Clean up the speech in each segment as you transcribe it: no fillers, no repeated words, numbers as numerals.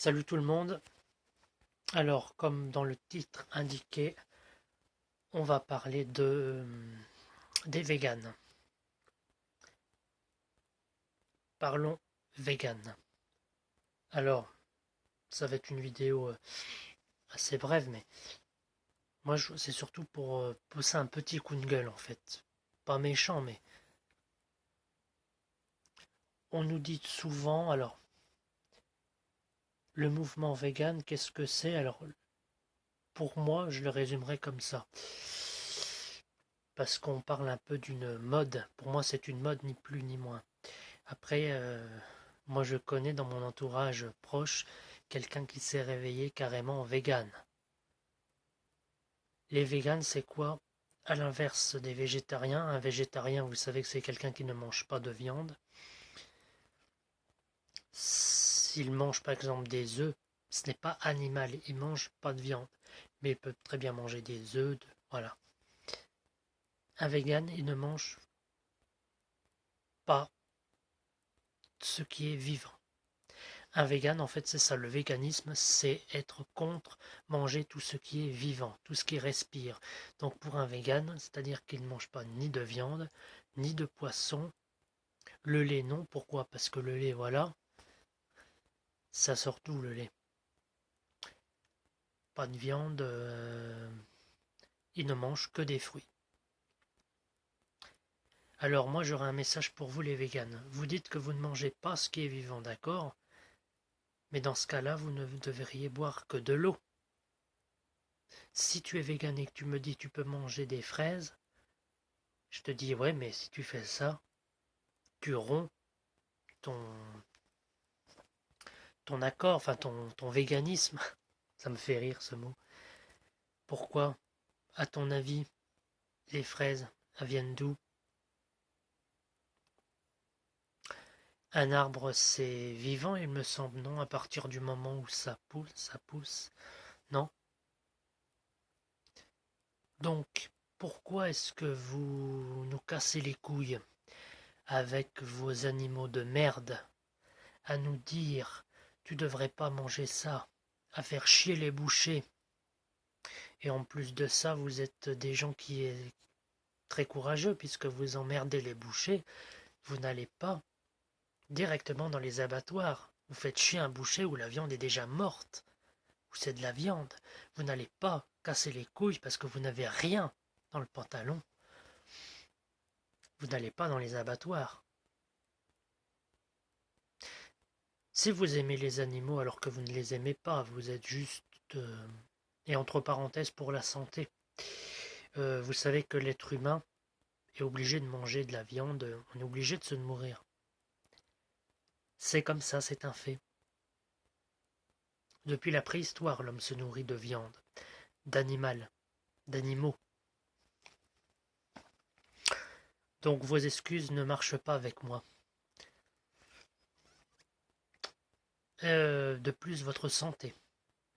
Salut tout le monde. Alors, comme dans le titre indiqué, on va parler des véganes. Parlons vegan. Alors, ça va être une vidéo assez brève, mais moi, c'est surtout pour pousser un petit coup de gueule en fait. Pas méchant, mais on nous dit souvent, alors, le mouvement vegan, qu'est-ce que c'est? Alors, pour moi, je le résumerai comme ça. Parce qu'on parle un peu d'une mode. Pour moi, c'est une mode, ni plus ni moins. Après, moi je connais dans mon entourage proche quelqu'un qui s'est réveillé carrément vegan. Les végans, c'est quoi? À l'inverse des végétariens, un végétarien, vous savez que c'est quelqu'un qui ne mange pas de viande. S'il mange par exemple des œufs, ce n'est pas animal, il mange pas de viande, mais il peut très bien manger des œufs, voilà. Un vegan, il ne mange pas ce qui est vivant. Un vegan, en fait, c'est ça. Le véganisme, c'est être contre manger tout ce qui est vivant, tout ce qui respire. Donc pour un vegan, c'est-à-dire qu'il ne mange pas ni de viande, ni de poisson. Le lait, non. Pourquoi? Parce que le lait, voilà, ça sort d'où le lait? Pas de viande, il ne mange que des fruits. Alors moi, j'aurais un message pour vous les véganes. Vous dites que vous ne mangez pas ce qui est vivant, d'accord? Mais dans ce cas-là, vous ne devriez boire que de l'eau. Si tu es vegan et que tu me dis tu peux manger des fraises, je te dis ouais, mais si tu fais ça, tu romps ton, ton accord, enfin ton véganisme. Ça me fait rire ce mot. Pourquoi, à ton avis, les fraises elles viennent d'où? Un arbre c'est vivant, il me semble, non? À partir du moment où ça pousse, non? Donc, pourquoi est-ce que vous nous cassez les couilles avec vos animaux de merde à nous dire tu devrais pas manger ça, à faire chier les bouchers? Et en plus de ça, vous êtes des gens qui est très courageux puisque vous emmerdez les bouchers. Vous n'allez pas directement dans les abattoirs. Vous faites chier un boucher où la viande est déjà morte, où c'est de la viande. Vous n'allez pas casser les couilles parce que vous n'avez rien dans le pantalon. Vous n'allez pas dans les abattoirs. Si vous aimez les animaux alors que vous ne les aimez pas, vous êtes juste... et entre parenthèses pour la santé. Vous savez que l'être humain est obligé de manger de la viande, on est obligé de se nourrir. C'est comme ça, c'est un fait. Depuis la préhistoire, l'homme se nourrit de viande, d'animaux. Donc vos excuses ne marchent pas avec moi. De plus, votre santé.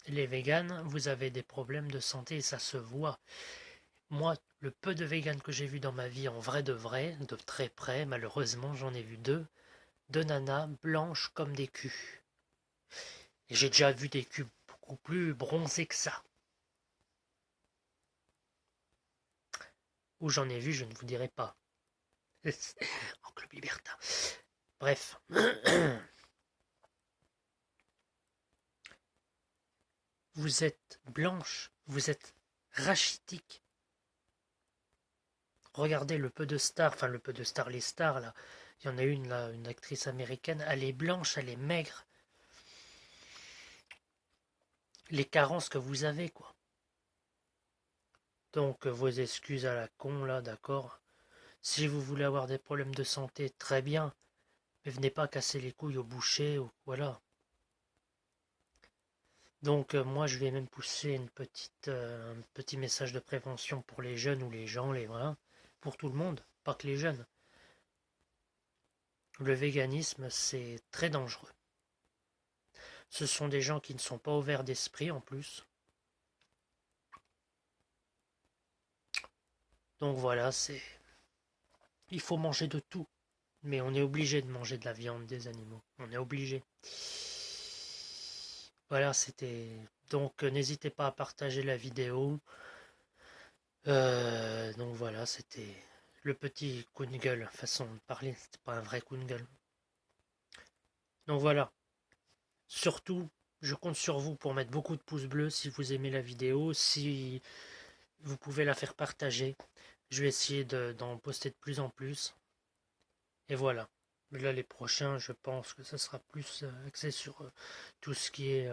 Les véganes, vous avez des problèmes de santé et ça se voit. Moi, le peu de véganes que j'ai vu dans ma vie en vrai, de très près, malheureusement, j'en ai vu deux nanas blanches comme des culs. Et j'ai déjà vu des culs beaucoup plus bronzés que ça. Où j'en ai vu, je ne vous dirai pas. En club libertin. Bref. Vous êtes blanche, vous êtes rachitique. Regardez le peu de stars, enfin le peu de stars, les stars là. Il y en a une là, une actrice américaine, elle est blanche, elle est maigre. Les carences que vous avez, quoi. Donc vos excuses à la con là, d'accord. Si vous voulez avoir des problèmes de santé, très bien. Mais venez pas casser les couilles au boucher ou voilà. Donc moi je vais même pousser un petit message de prévention pour les jeunes ou les gens, les voilà, pour tout le monde, pas que les jeunes. Le véganisme c'est très dangereux. Ce sont des gens qui ne sont pas ouverts d'esprit en plus. Donc voilà, il faut manger de tout, mais on est obligé de manger de la viande des animaux. On est obligé. Voilà, c'était... Donc, n'hésitez pas à partager la vidéo. Donc voilà, c'était le petit coup de gueule, façon de parler, c'était pas un vrai coup de gueule. Donc voilà, surtout, je compte sur vous pour mettre beaucoup de pouces bleus si vous aimez la vidéo, si vous pouvez la faire partager. Je vais essayer d'en poster de plus en plus. Et voilà. Là, les prochains, je pense que ça sera plus axé sur tout ce qui est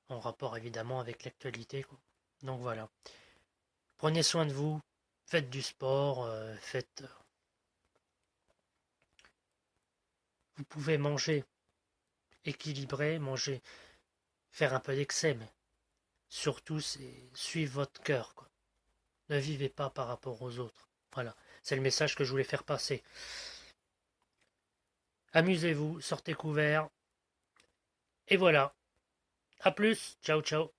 en rapport évidemment avec l'actualité, quoi. Donc voilà. Prenez soin de vous, faites du sport, vous pouvez manger équilibré, manger, faire un peu d'excès, mais surtout c'est suivre votre cœur, quoi. Ne vivez pas par rapport aux autres. Voilà, c'est le message que je voulais faire passer. Amusez-vous, sortez couverts, et voilà. À plus, ciao ciao.